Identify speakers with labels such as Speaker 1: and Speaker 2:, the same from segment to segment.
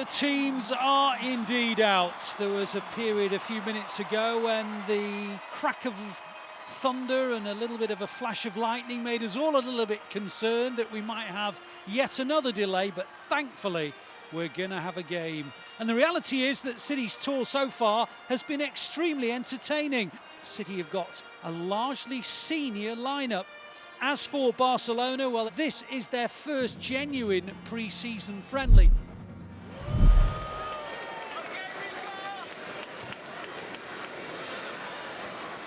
Speaker 1: The teams are indeed out. There was a period a few minutes ago when the crack of thunder and a little bit of a flash of lightning made us all a little bit concerned that we might have yet another delay, but thankfully we're going to have a game. And the reality is that City's tour so far has been extremely entertaining. City have got a largely senior lineup. As for Barcelona, well, this is their first genuine pre-season friendly.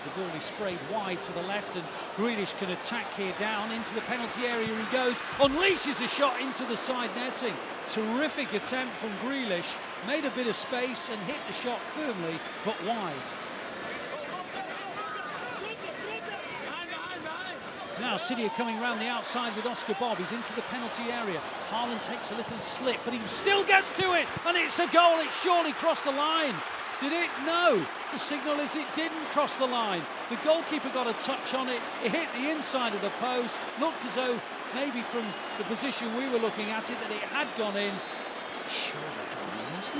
Speaker 1: The ball is sprayed wide to the left, and Grealish can attack here down into the penalty area. He goes, unleashes a shot into the side netting. Terrific attempt from Grealish, made a bit of space and hit the shot firmly but wide. Now City are coming round the outside with Oscar Bob. He's into the penalty area. Haaland takes a little slip, but he still gets to it, and it's a goal. It surely crossed the line. Did it? No. The signal is it didn't cross the line. The goalkeeper got a touch on it. It hit the inside of the post. Looked as though maybe from the position we were looking at it that it had gone in. Surely gone in, isn't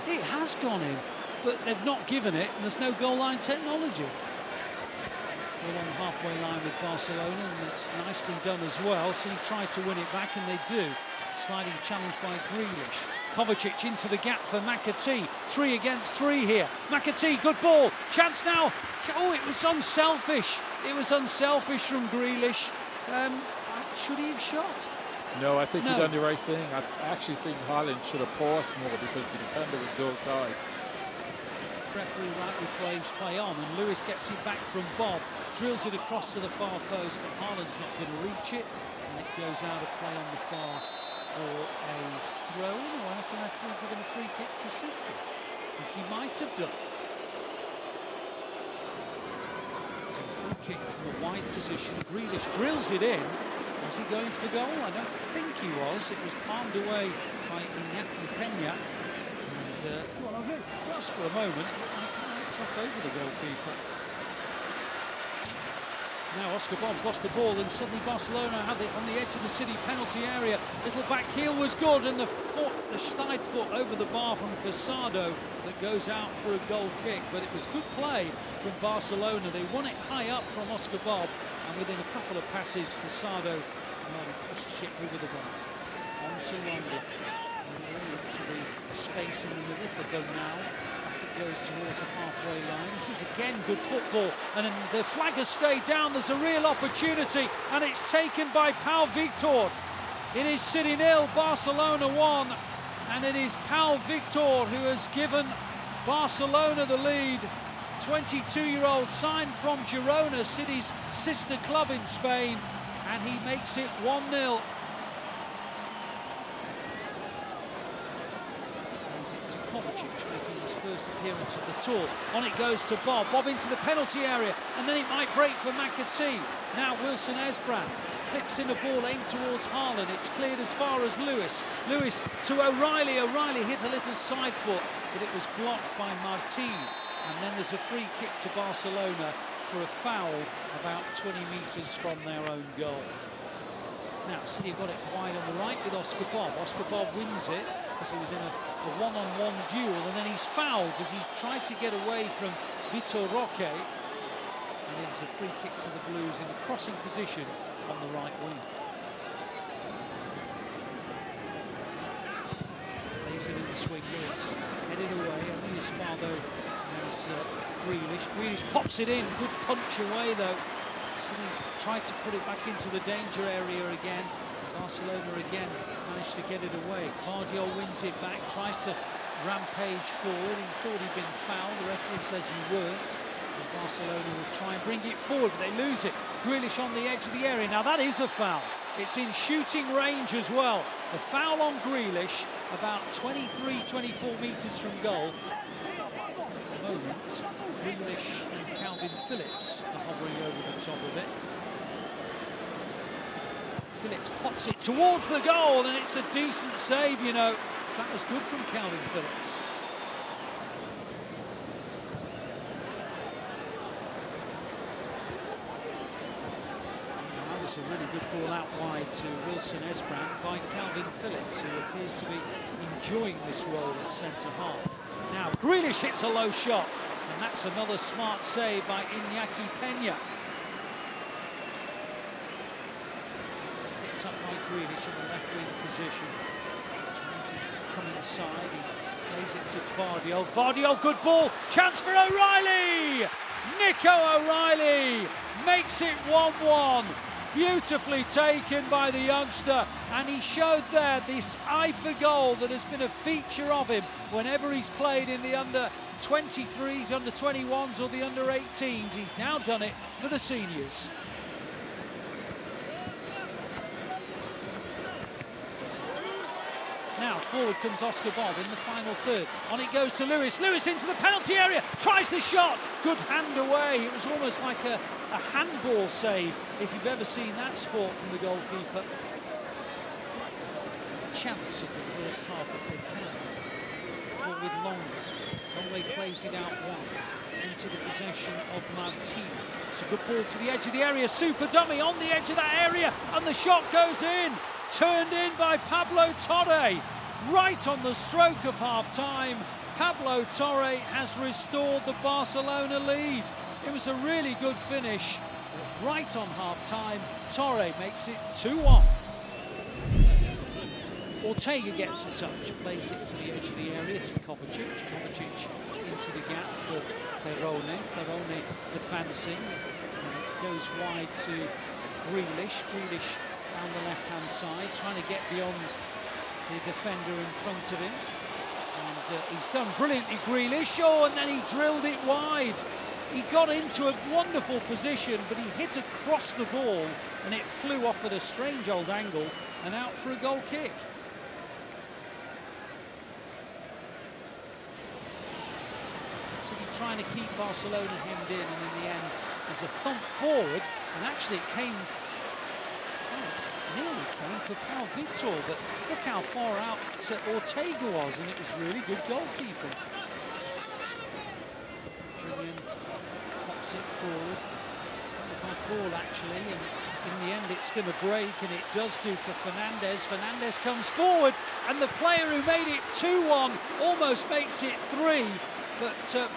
Speaker 1: it? It has gone in, but they've not given it, and there's no goal line technology. All on the halfway line with Barcelona, and it's nicely done as well. So he tried to win it back, and they do. Sliding challenge by Grealish. Kovacic into the gap for McAtee. 3 against 3 here. McAtee, good ball. Chance now. Oh, it was unselfish. It was unselfish from Grealish. Should he have shot?
Speaker 2: No, I think he done the right thing. I actually think Haaland should have paused more because the defender was goal side.
Speaker 1: Referee rightly plays play on, and Lewis gets it back from Bob. Drills it across to the far post, but Haaland's not going to reach it. And it goes out of play on the far for a throw-in, or has the referee given a free kick to City? I think he might have done. So a free kick from a wide position. Grealish drills it in. Was he going for goal? I don't think he was. It was palmed away by Iñaki Peña. And just for a moment, it looked like he might drop over the goalkeeper. Now Oscar Bob's lost the ball, and suddenly Barcelona have it on the edge of the City penalty area. Little back heel was good, and the side foot over the bar from Casado that goes out for a goal kick. But it was good play from Barcelona. They won it high up from Oscar Bob, and within a couple of passes, Casado pushed it over the bar. On to London. Into the space in the middle for Bernal. Goes towards the halfway line. This is again good football, and the flag has stayed down. There's a real opportunity, and it's taken by Pau Victor. It is City 0, Barcelona 1, and it is Pau Victor who has given Barcelona the lead. 22-year-old signed from Girona, City's sister club in Spain, and he makes it 1-0. Kovacic making his first appearance at the tour. On it goes to Bob. Bob into the penalty area, and then it might break for McAtee. Now Wilson Esbrand clips in the ball aimed towards Haaland. It's cleared as far as Lewis. Lewis to O'Reilly. O'Reilly hit a little side foot, but it was blocked by Martin. And then there's a free kick to Barcelona for a foul about 20 metres from their own goal. Now, City have got it wide on the right with Oscar Bob. Oscar Bob wins it because he was in a one-on-one duel, and then he's fouled as he tried to get away from Vitor Roque. And it's a free kick to the Blues in the crossing position on the right wing. Lays it in the swing, Lewis headed away, only as far though as Grealish. Grealish pops it in, good punch away though. City tried to put it back into the danger area again. Barcelona again managed to get it away. Guardiola wins it back, tries to rampage forward. He thought he'd been fouled. The referee says he weren't. And Barcelona will try and bring it forward, but they lose it. Grealish on the edge of the area. Now that is a foul. It's in shooting range as well. A foul on Grealish, about 23, 24 metres from goal. At the moment, Grealish and Calvin Phillips are hovering over the top of it. Phillips pops it towards the goal, and it's a decent save, you know. That was good from Calvin Phillips. Now, that was a really good ball out wide to Wilson Esbrand by Calvin Phillips, who appears to be enjoying this role at centre-half. Now, Grealish hits a low shot, and that's another smart save by Iñaki Peña. Picked up by Grealish in the left-wing position. Trying to come inside, he plays it to Vardiol. Vardiol, good ball, chance for O'Reilly! Nico O'Reilly makes it 1-1. Beautifully taken by the youngster, and he showed there this eye for goal that has been a feature of him whenever he's played in the under-23s, under-21s or the under-18s. He's now done it for the seniors. Now forward comes Oscar Bob in the final third. On it goes to Lewis. Lewis into the penalty area, tries the shot. Good hand away. It was almost like a handball save, if you've ever seen that sport from the goalkeeper. Chance of the first half if they can. Ball with Longley. Longley plays it out wide into the possession of Martino. It's a good ball to the edge of the area. Super dummy on the edge of that area, and the shot goes in. Turned in by Pablo Torre. Right on the stroke of half-time, Pablo Torre has restored the Barcelona lead. It was a really good finish. Right on half-time, Torre makes it 2-1. Ortega gets the touch, plays it to the edge of the area to Kovacic. Kovacic into the gap for Perrone. Perrone advancing. It goes wide to Grealish. Grealish down the left-hand side, trying to get beyond the defender in front of him. And he's done brilliantly, Grealish. Oh, and then he drilled it wide. He got into a wonderful position, but he hit across the ball, and it flew off at a strange old angle and out for a goal kick. City trying to keep Barcelona hemmed in, and in the end, there's a thump forward, and actually it came. Nearly came for Pau Victor, but look how far out Ortega was, and it was really good goalkeeping. Brilliant, pops it forward. It's not a bad ball actually, and in the end it's going to break, and it does do for Fernandez. Fernandez comes forward, and the player who made it 2-1 almost makes it 3, but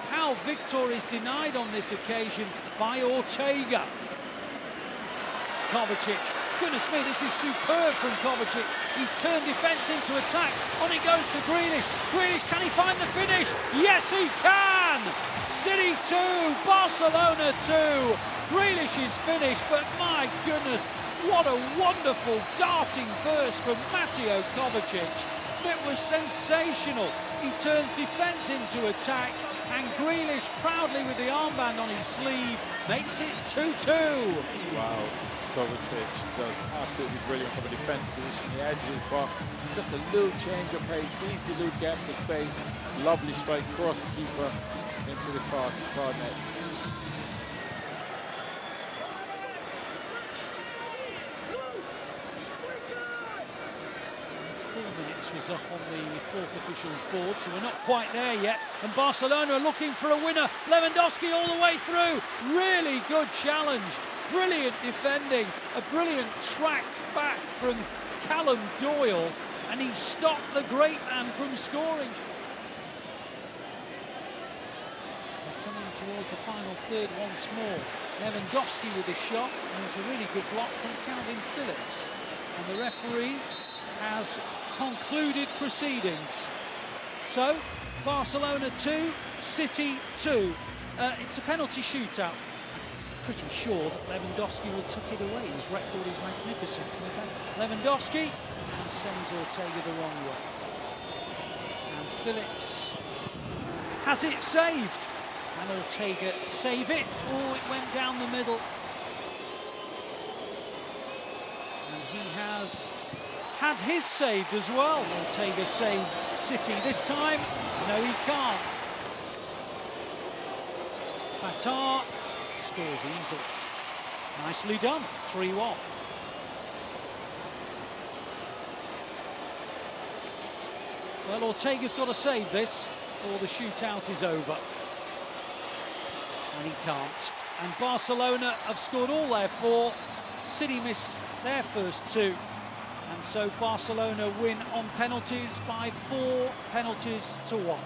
Speaker 1: Pau Victor is denied on this occasion by Ortega. Kovacic. Goodness me, this is superb from Kovacic. He's turned defence into attack. On it goes to Grealish. Grealish, can he find the finish? Yes, he can! City 2, Barcelona 2. Grealish is finished, but my goodness, what a wonderful darting burst from Mateo Kovacic. It was sensational. He turns defence into attack, and Grealish, proudly with the armband on his sleeve, makes it 2-2.
Speaker 2: Wow. Kovacic does absolutely brilliant from a defensive position, the edge of his box, just a little change of pace, sees the little gap for space, lovely strike across the keeper into the far net.
Speaker 1: 4 minutes was up on the fourth official's board, so we're not quite there yet, and Barcelona are looking for a winner. Lewandowski all the way through, really good challenge. Brilliant defending, a brilliant track back from Callum Doyle, and he stopped the great man from scoring. They're coming towards the final third once more. Lewandowski with a shot, and there's a really good block from Calvin Phillips. And the referee has concluded proceedings. So, Barcelona 2, City 2. It's a penalty shootout. Pretty sure that Lewandowski will tuck it away. His record is magnificent. Lewandowski, and sends Ortega the wrong way. And Phillips has it saved. And Ortega save it. Oh, it went down the middle. And he has had his saved as well. Ortega saved City this time. No, he can't. Fatah scores easily. Nicely done, 3-1. Well, Ortega's got to save this, or the shootout is over. And he can't. And Barcelona have scored all their 4. City missed their first two. And so Barcelona win on penalties by 4 penalties to 1.